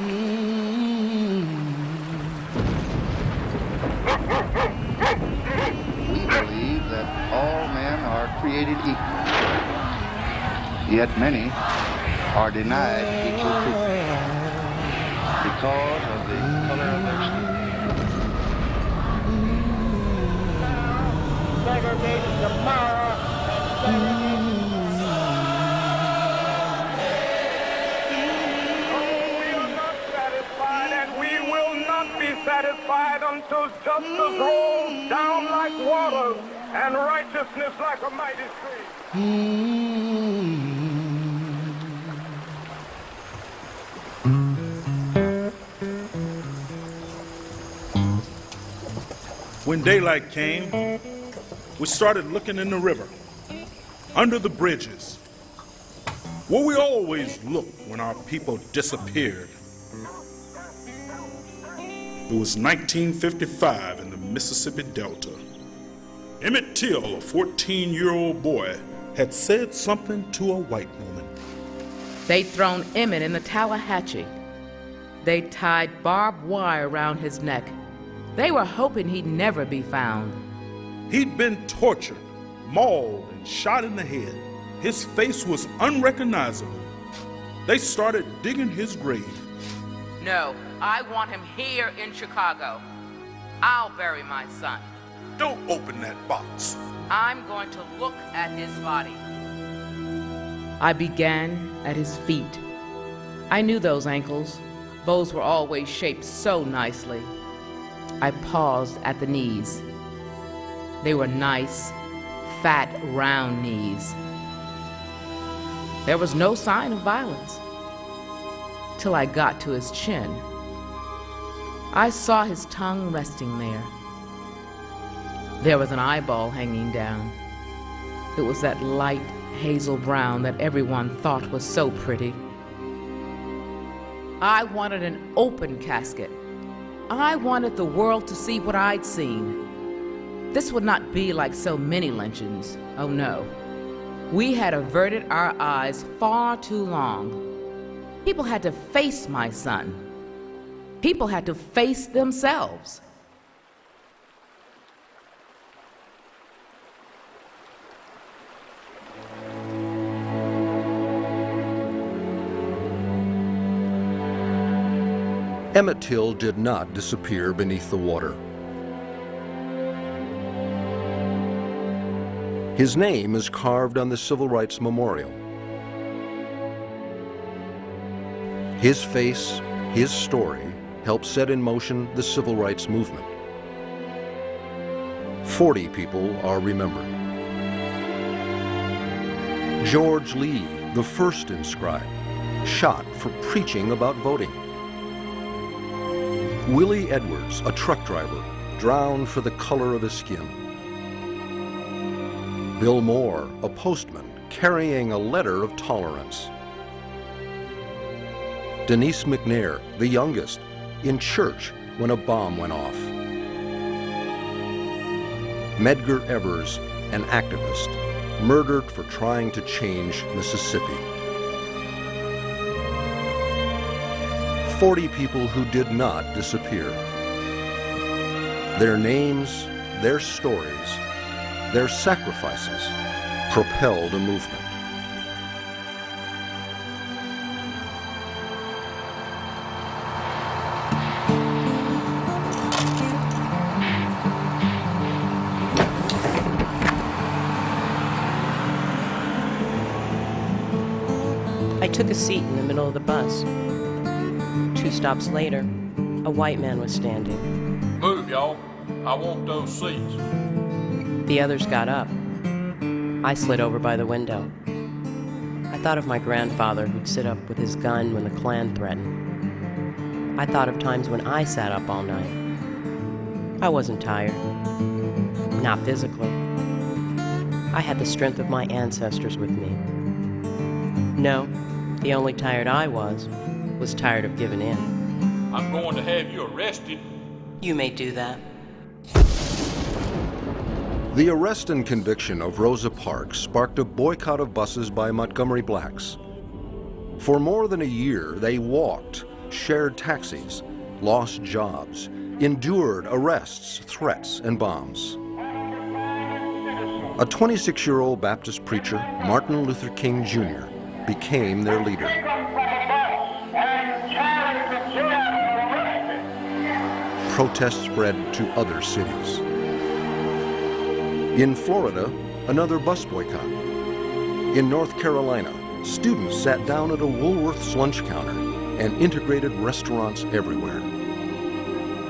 We believe that all men are created equal, yet many are denied equal treatment because of the color of their skin. Segregation tomorrow and satisfied until justice rolls down like water and righteousness like a mighty stream. When daylight came, we started looking in the river, under the bridges, where we always looked when our people disappeared. It was 1955 in the Mississippi Delta. Emmett Till, a 14-year-old boy, had said something to a white woman. They'd thrown Emmett in the Tallahatchie. They'd tied barbed wire around his neck. They were hoping he'd never be found. He'd been tortured, mauled, and shot in the head. His face was unrecognizable. They started digging his grave. No, I want him here in Chicago. I'll bury my son. Don't open that box. I'm going to look at his body. I began at his feet. I knew those ankles. Those were always shaped so nicely. I paused at the knees. They were nice, fat, round knees. There was no sign of violence till I got to his chin. I saw his tongue resting there. There was an eyeball hanging down. It was that light hazel brown that everyone thought was so pretty. I wanted an open casket. I wanted the world to see what I'd seen. This would not be like so many lynchings. Oh no. We had averted our eyes far too long. People had to face my son. People had to face themselves. Emmett Till did not disappear beneath the water. His name is carved on the Civil Rights Memorial. His face, his story, helped set in motion the Civil Rights Movement. 40 people are remembered. George Lee, the first inscribed, shot for preaching about voting. Willie Edwards, a truck driver, drowned for the color of his skin. Bill Moore, a postman, carrying a letter of tolerance. Denise McNair, the youngest, in church when a bomb went off. Medgar Evers, an activist, murdered for trying to change Mississippi. 40 people who did not disappear. Their names, their stories, their sacrifices propelled a movement. I took a seat in the middle of the bus. 2 stops later, a white man was standing. Move, y'all. I want those seats. The others got up. I slid over by the window. I thought of my grandfather who'd sit up with his gun when the Klan threatened. I thought of times when I sat up all night. I wasn't tired. Not physically. I had the strength of my ancestors with me. No, the only tired I was tired of giving in. I'm going to have you arrested. You may do that. The arrest and conviction of Rosa Parks sparked a boycott of buses by Montgomery blacks. For more than a year, they walked, shared taxis, lost jobs, endured arrests, threats, and bombs. A 26-year-old Baptist preacher, Martin Luther King Jr., became their leader. Protests spread to other cities. In Florida, another bus boycott. In North Carolina, students sat down at a Woolworth's lunch counter and integrated restaurants everywhere.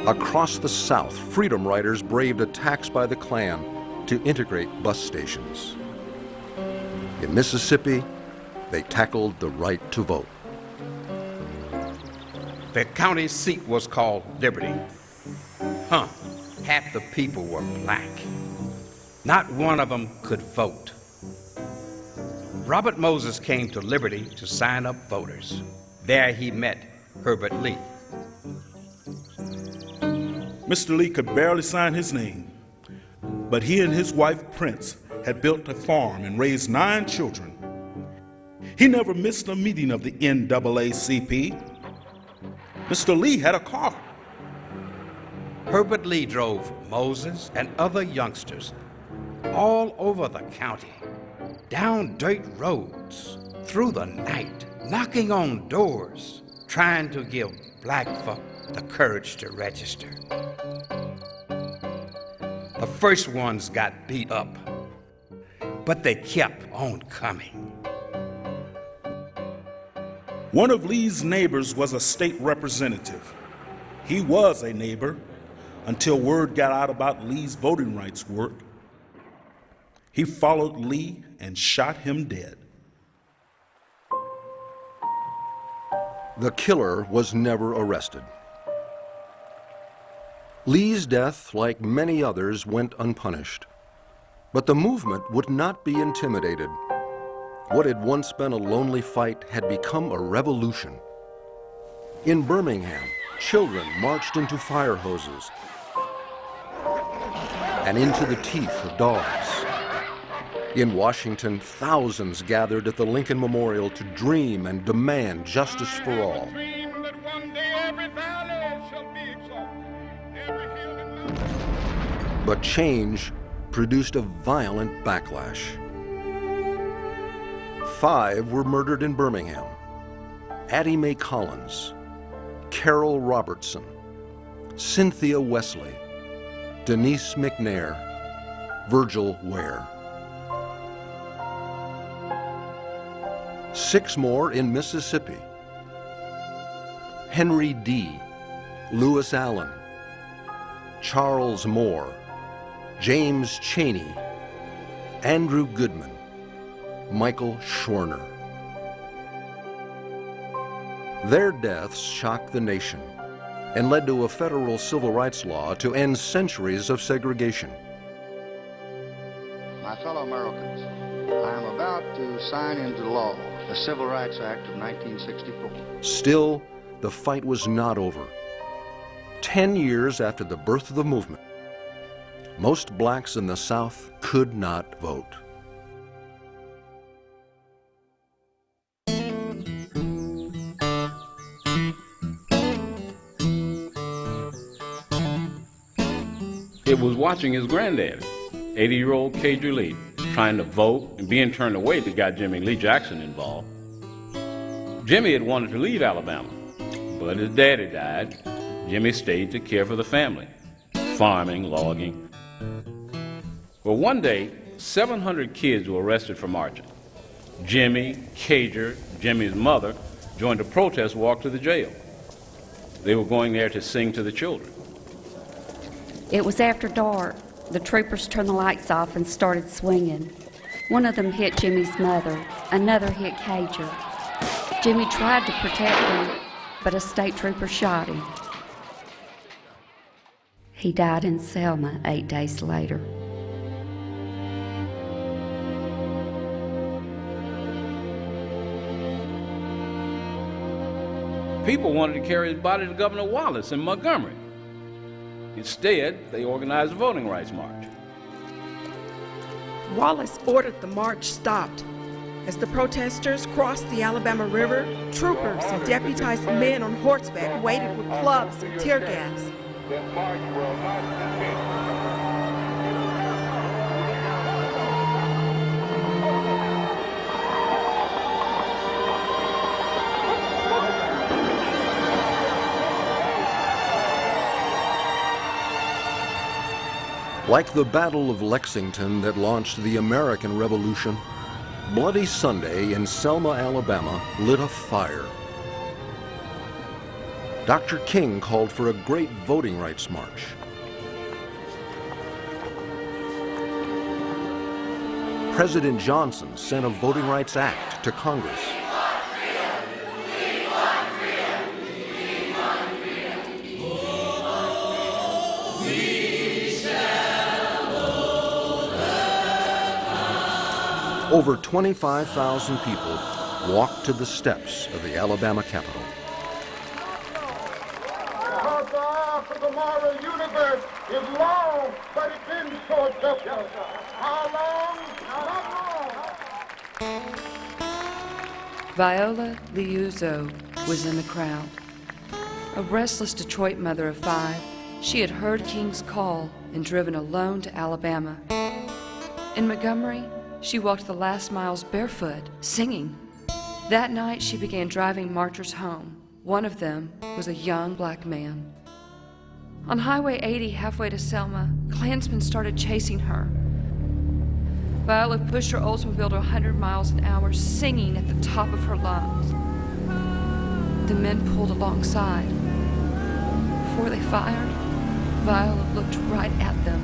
Across the South, freedom riders braved attacks by the Klan to integrate bus stations. In Mississippi, they tackled the right to vote. The county seat was called Liberty. Half the people were black. Not one of them could vote. Robert Moses came to Liberty to sign up voters. There he met Herbert Lee. Mr. Lee could barely sign his name, but he and his wife, Prince, had built a farm and raised 9 children. He never missed a meeting of the NAACP. Mr. Lee had a car. Herbert Lee drove Moses and other youngsters all over the county, down dirt roads, through the night, knocking on doors, trying to give black folk the courage to register. The first ones got beat up, but they kept on coming. One of Lee's neighbors was a state representative. He was a neighbor until word got out about Lee's voting rights work. He followed Lee and shot him dead. The killer was never arrested. Lee's death, like many others, went unpunished. But the movement would not be intimidated. What had once been a lonely fight had become a revolution. In Birmingham, children marched into fire hoses and into the teeth of dogs. In Washington, thousands gathered at the Lincoln Memorial to dream and demand justice for all. But change produced a violent backlash. 5 were murdered in Birmingham: Addie Mae Collins, Carol Robertson, Cynthia Wesley, Denise McNair, Virgil Ware. 6 more in Mississippi: Henry D., Lewis Allen, Charles Moore, James Chaney, Andrew Goodman, Michael Schwerner. Their deaths shocked the nation and led to a federal civil rights law to end centuries of segregation. My fellow Americans, I am about to sign into law the Civil Rights Act of 1964. Still, the fight was not over. 10 years after the birth of the movement, most blacks in the South could not vote. It was watching his granddaddy, 80-year-old Cager Lee, trying to vote and being turned away that got Jimmy Lee Jackson involved. Jimmy had wanted to leave Alabama, but his daddy died. Jimmy stayed to care for the family, farming, logging. Well, one day, 700 kids were arrested for marching. Jimmy, Cager, Jimmy's mother joined a protest walk to the jail. They were going there to sing to the children. It was after dark. The troopers turned the lights off and started swinging. One of them hit Jimmy's mother, another hit Cager. Jimmy tried to protect him, but a state trooper shot him. He died in Selma 8 days later. People wanted to carry his body to Governor Wallace in Montgomery. Instead, they organized a voting rights march. Wallace ordered the march stopped. As the protesters crossed the Alabama River, troopers and deputized men on horseback waited with clubs and tear gas. This march will not be Like the Battle of Lexington that launched the American Revolution, Bloody Sunday in Selma, Alabama lit a fire. Dr. King called for a great voting rights march. President Johnson sent a Voting Rights Act to Congress. Over 25,000 people walked to the steps of the Alabama Capitol. Because the arc of the moral universe is long, but it ends so justice. How long? Not long. Viola Liuzzo was in the crowd. A restless Detroit mother of 5, she had heard King's call and driven alone to Alabama. In Montgomery, she walked the last miles barefoot, singing. That night, she began driving marchers home. One of them was a young black man. On Highway 80, halfway to Selma, Klansmen started chasing her. Viola pushed her Oldsmobile to 100 miles an hour, singing at the top of her lungs. The men pulled alongside. Before they fired, Viola looked right at them.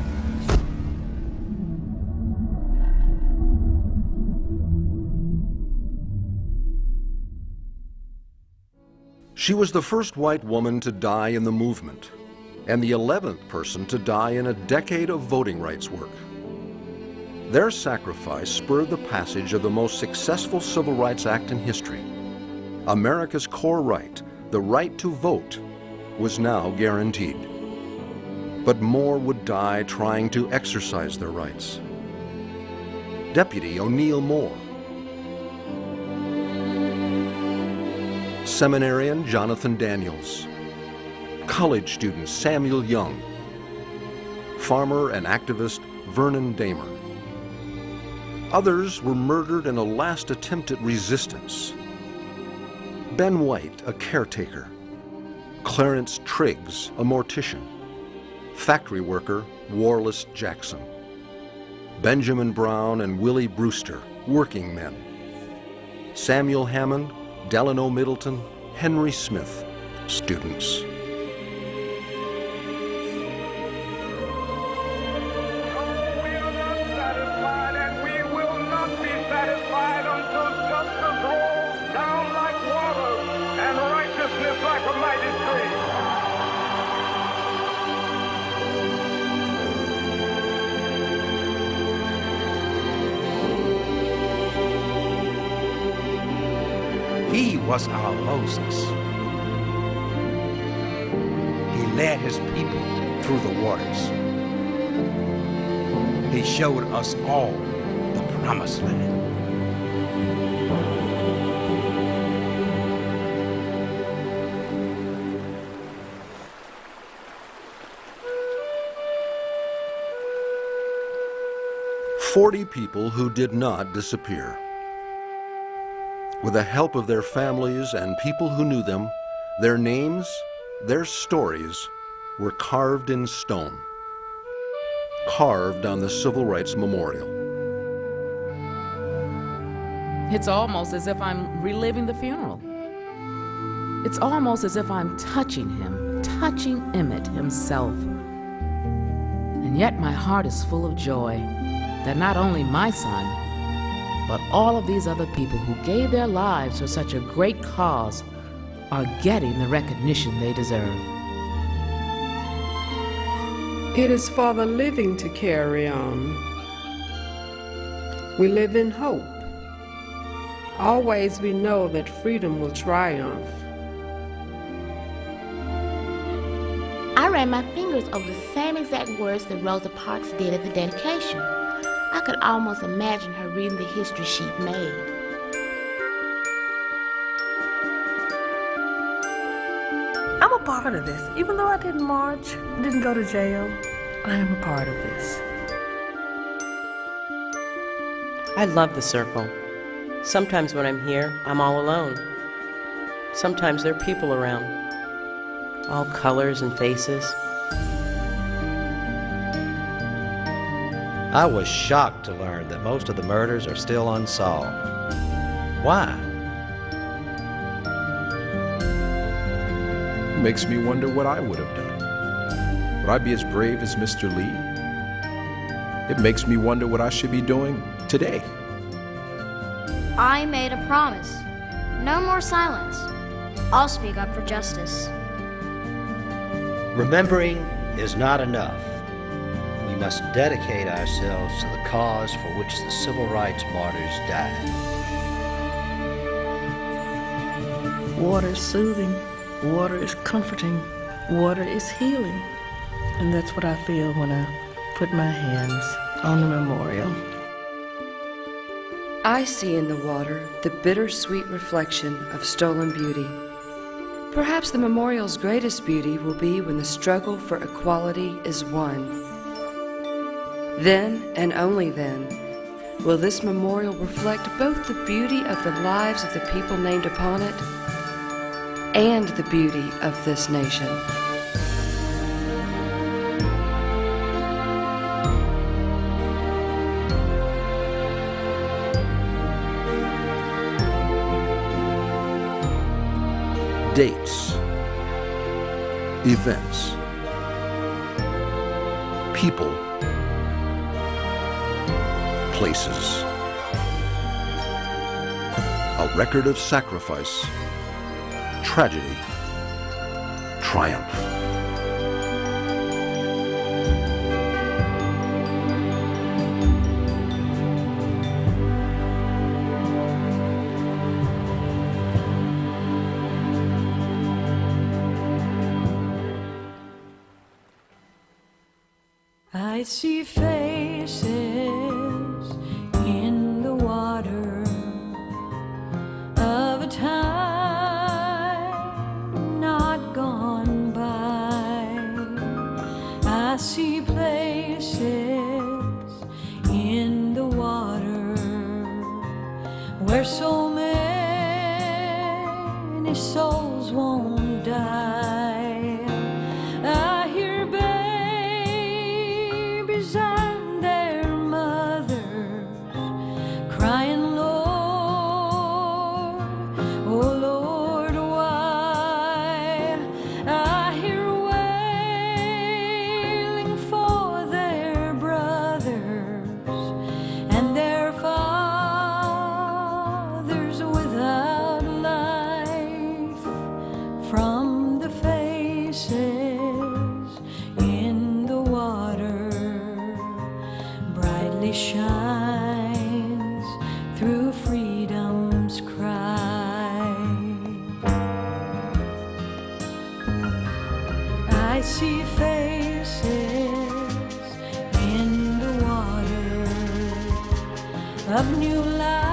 She was the first white woman to die in the movement, and the 11th person to die in a decade of voting rights work. Their sacrifice spurred the passage of the most successful Civil Rights Act in history. America's core right, the right to vote, was now guaranteed. But more would die trying to exercise their rights. Deputy O'Neill Moore, seminarian Jonathan Daniels, college student Samuel Young, farmer and activist Vernon Damer. Others were murdered in a last attempt at resistance. Ben White, a caretaker, Clarence Triggs, a mortician, factory worker Warless Jackson, Benjamin Brown and Willie Brewster, working men, Samuel Hammond, Delano Middleton, Henry Smith, students. He was our Moses. He led his people through the waters. He showed us all the promised land. "40 people who did not disappear. With the help of their families and people who knew them, their names, their stories were carved in stone, carved on the Civil Rights Memorial. It's almost as if I'm reliving the funeral. It's almost as if I'm touching him, touching Emmett himself. And yet my heart is full of joy that not only my son, but all of these other people who gave their lives for such a great cause are getting the recognition they deserve. It is for the living to carry on. We live in hope. Always we know that freedom will triumph. I ran my fingers over the same exact words that Rosa Parks did at the dedication. I could almost imagine her reading the history sheet made. part of this. Even though I didn't march, didn't go to jail, I am a part of this. I love the circle. Sometimes when I'm here, I'm all alone. Sometimes there are people around, all colors and faces. I was shocked to learn that most of the murders are still unsolved. Why? It makes me wonder what I would have done. Would I be as brave as Mr. Lee? It makes me wonder what I should be doing today. I made a promise. No more silence. I'll speak up for justice. Remembering is not enough. We must dedicate ourselves to the cause for which the civil rights martyrs died. Water is soothing. Water is comforting. Water is healing. And that's what I feel when I put my hands on the memorial. I see in the water the bittersweet reflection of stolen beauty. Perhaps the memorial's greatest beauty will be when the struggle for equality is won. Then, and only then, will this memorial reflect both the beauty of the lives of the people named upon it and the beauty of this nation. Dates, events, people, places. A record of sacrifice, tragedy, triumph. I see faces in the water of a time not gone by. I see places in the water where so many souls won't die. I hear babies and their mothers crying, Lord, oh Lord, why? I hear wailing for their brothers and their fathers without life. From the faces in the water brightly shines through freedom's cry. I see faces in the water of new life.